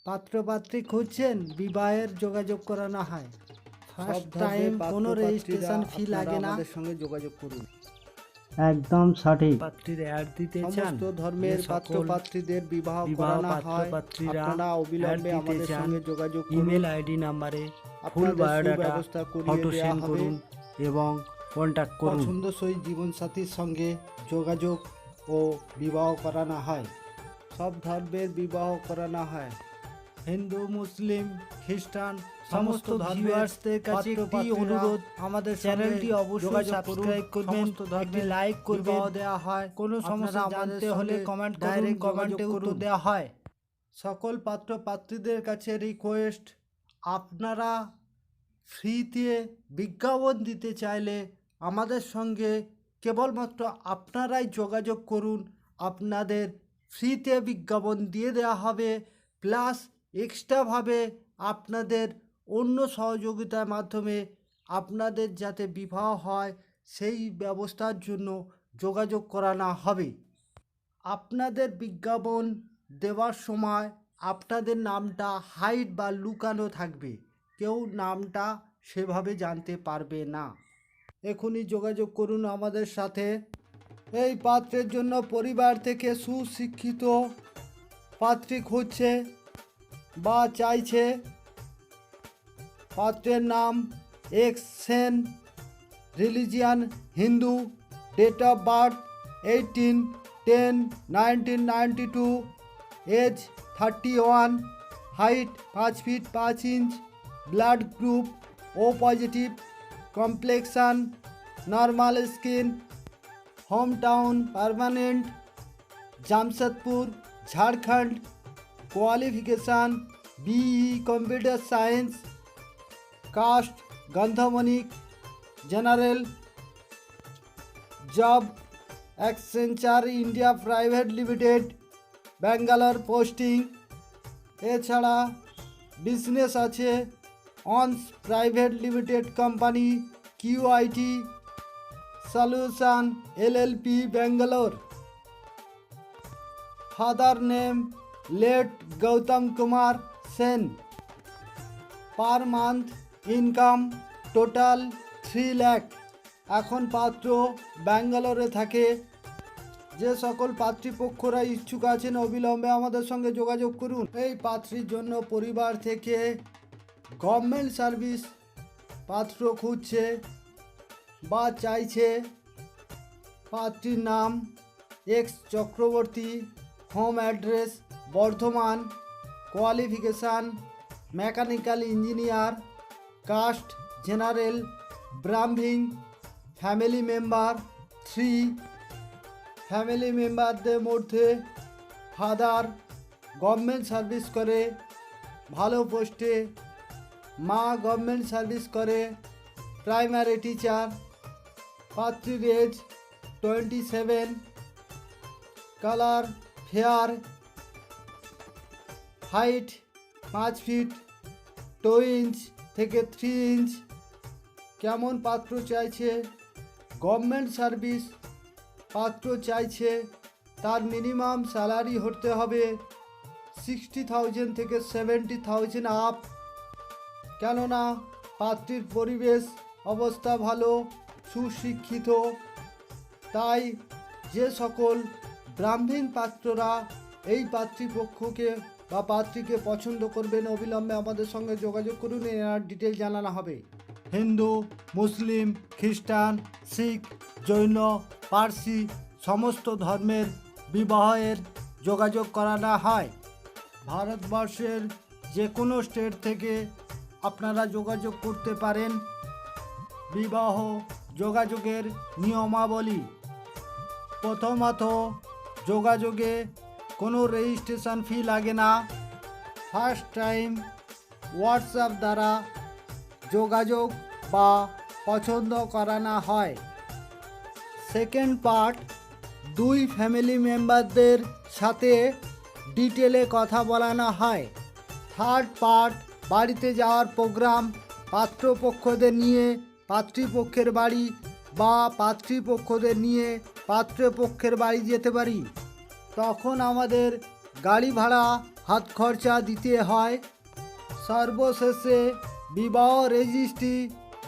পাত্রপাত্রী খুঁজছেন, বিবাহের যোগাযোগ করানো হয়। ফার্স্ট টাইম কোনো রেজিস্ট্রেশন ফি লাগে না। আমাদের সঙ্গে যোগাযোগ করুন। একদম সঠিক। পাত্রীর অ্যাড দিতে চান, সমস্ত ধর্মের পাত্রপাত্রীদের বিবাহ করানো হয়। আপনারা অবিলম্বে আমাদের সঙ্গে যোগাযোগ করুন। ইমেল আইডি নাম্বারে ফুল আপনাদের বায়োডাটা সুব্যবস্থা করিয়ে ফটো দেওয়া সেন্ড হবে। করুন এবং কন্ট্যাক্ট করুন। পছন্দসই জীবনসাথীর সঙ্গে যোগাযোগ ও বিবাহ করানো হয়। সব ধর্মের বিবাহ করানো হয়। হিন্দু, মুসলিম, খ্রিস্টান সমস্ত ভিউয়ার্সদের কাছে একটি অনুরোধ, আমাদের চ্যানেলটি অবশ্যই সাবস্ক্রাইব করবেন, একটি লাইক করবেন। দেওয়া হয়। কোনো সমস্যা জানতে হলে কমেন্ট করুন, কমেন্টে উত্তর দেওয়া হয়। সকল পাত্রপাত্রীদের কাছে রিকোয়েস্ট, আপনারা ফ্রিতে বিজ্ঞাপন দিতে চাইলে আমাদের সঙ্গে কেবলমাত্র আপনারাই যোগাযোগ করুন। আপনাদের ফ্রিতে বিজ্ঞাপন দিয়ে দেওয়া হবে, প্লাস এক্সট্রাভাবে আপনাদের অন্য সহযোগিতার মাধ্যমে আপনাদের যাতে বিবাহ হয় সেই ব্যবস্থার জন্য যোগাযোগ করানো হবে। আপনাদের বিজ্ঞাপন দেওয়ার সময় আপনাদের নামটা হাইড বা লুকানো থাকবে, কেউ নামটা সেভাবে জানতে পারবে না। এখনই যোগাযোগ করুন আমাদের সাথে। এই পাত্রের জন্য পরিবার থেকে সুশিক্ষিত পাত্রী খুঁজছে বা চাইছে। পাত্রের নাম X Sen, religion Hindu, date of birth 18/10/1992, age 31, height 5 feet 5 inch, blood group O positive, complexion normal skin, home town permanent Jamshedpur, Jharkhand, qualification BE computer science, caste Gandhamanik, general, job Accenture India private limited, Bangalore posting. এছাড়া business আছে owns private limited company, QIT solution LLP, Bangalore. Father name late Gautam Kumar Sen. Per month income total 3 lakh. এখন পাত্র ব্যাঙ্গালোরে থাকে। যে সকল পাত্রীপক্ষরা ইচ্ছুক আছেন অবিলম্বে আমাদের সঙ্গে যোগাযোগ করুন। এই পাত্রীর জন্য পরিবার থেকে গভর্নমেন্ট সার্ভিস পাত্র খুঁজছে বা চাইছে। পাত্রীর নাম X Chakraborty, home address Bardhaman, qualification mechanical engineer, caste general, Brahmin, family member 3। Family মেম্বারদের মধ্যে ফাদার গভর্নমেন্ট সার্ভিস করে ভালো পোস্টে, মা গভর্নমেন্ট সার্ভিস করে প্রাইমারি টিচার। পাত্রীর age 27, colour fair, height 5 feet 2 inch থেকে 3 ইঞ্চ। কেমন পাত্র চাইছে? গভর্নমেন্ট সার্ভিস পাত্র চাইছে। তার মিনিমাম স্যালারি হতে হবে 60,000 থেকে 70,000 আপ। কেননা পাত্রীর পরিবেশ অবস্থা ভালো, সুশিক্ষিত। তাই যে সকল ব্রাহ্মণ পাত্ররা এই পাত্রীপক্ষকে বা পাত্রীকে পছন্দ করবেন অবিলম্বে আমাদের সঙ্গে যোগাযোগ করুন, এর ডিটেল জানানো হবে। হিন্দু, মুসলিম, খ্রিস্টান, শিখ, জৈন, পার্সি সমস্ত ধর্মের বিবাহের যোগাযোগ করানো হয়। ভারতবর্ষের যে কোনো স্টেট থেকে আপনারা যোগাযোগ করতে পারেন। বিবাহ যোগাযোগের নিয়মাবলী: প্রথমত, যোগাযোগে কোনো রেজিস্ট্রেশন ফি লাগে না। ফার্স্ট টাইম হোয়াটসঅ্যাপ দ্বারা যোগাযোগ বা পছন্দ করানো হয়। সেকেন্ড পার্ট, 2 ফ্যামিলি মেম্বারদের সাথে ডিটেলে কথা বলানো হয়। থার্ড পার্ট, বাড়িতে যাওয়ার প্রোগ্রাম, পাত্রপক্ষদের নিয়ে পাত্রীপক্ষের বাড়ি বা পাত্রীপক্ষদের নিয়ে পাত্রপক্ষের বাড়ি যেতে পারি। তখন আমাদের গাড়ি ভাড়া হাত খরচা দিতে হয়। সর্বশেষে বিবাহ রেজিস্ট্রি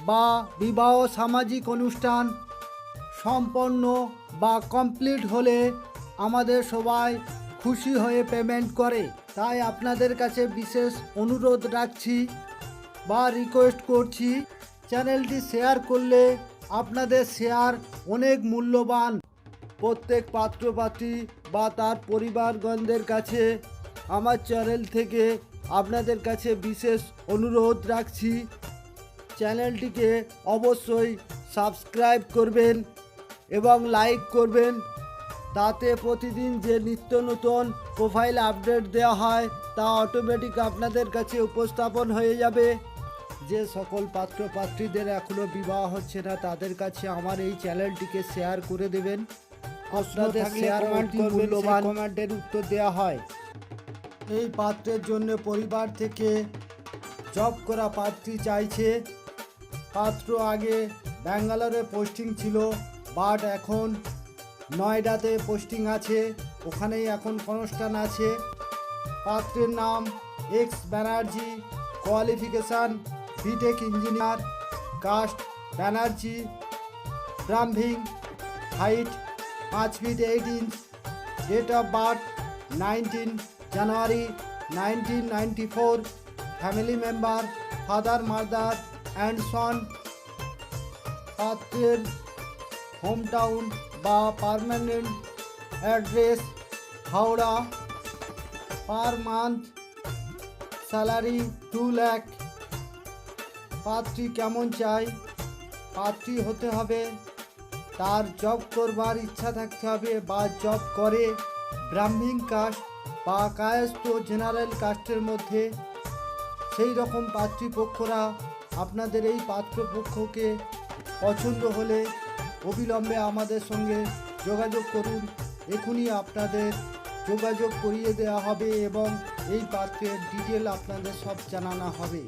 বা বিবাহ সামাজিক অনুষ্ঠান সম্পন্ন বা কমপ্লিট হলে আমাদের সবাই খুশি হয়ে পেমেন্ট করে। তাই আপনাদের কাছে বিশেষ অনুরোধ রাখছি বা রিকোয়েস্ট করছি, চ্যানেলটি শেয়ার করলে আপনাদের শেয়ার অনেক মূল্যবান। প্রত্যেক পাত্রপাত্রী বা তার পরিবারগণদের কাছে আমার চ্যানেল থেকে আপনাদের কাছে বিশেষ অনুরোধ রাখছি, চ্যানেলটিকে অবশ্যই সাবস্ক্রাইব করবেন এবং লাইক করবেন। তাতে প্রতিদিন যে নিত্য নতুন প্রোফাইল আপডেট দেওয়া হয় তা অটোমেটিক আপনাদের কাছে উপস্থাপন হয়ে যাবে। যে সকল পাত্রপাত্রীদের এখনও বিবাহ হচ্ছে না তাদের কাছে আমার এই চ্যানেলটিকে শেয়ার করে দেবেন। আপনাদের শেয়ার মূল্যবান কমেন্টের উত্তর দেওয়া হয়। এই পাত্রের জন্য পরিবার থেকে জব করা পাত্রী চাইছে। পাত্র আগে ব্যাঙ্গালোরে পোস্টিং ছিল, বাট এখন নয়ডাতে পোস্টিং আছে, ওখানেই এখন কনস্টান আছে। পাত্রের নাম X Banerjee, qualification B Tech engineer, caste Banerjee, Brahmin, height 5 feet 8 inch, date of birth 19 January 1994, family member father mother and son. পাত্রের হোম টাউন বা permanent address Howrah. Per month salary 2 lakh. পাত্রী কেমন চাই? পাত্রী হতে হবে, তার জব করবার ইচ্ছা থাকতে হবে বা জব করে, ব্রাহ্মিণ কাস্ট বা কায়স্থ জেনারেল কাস্টের মধ্যে। সেই রকম পাত্রীপক্ষরা আপনাদের এই পাত্রপক্ষকে পছন্দ হলে অবিলম্বে আমাদের সঙ্গে যোগাযোগ করুন। এখনই আপনাদের যোগাযোগ করিয়ে দেওয়া হবে এবং এই পাত্রের ডিটেল আপনাদের সব জানানো হবে।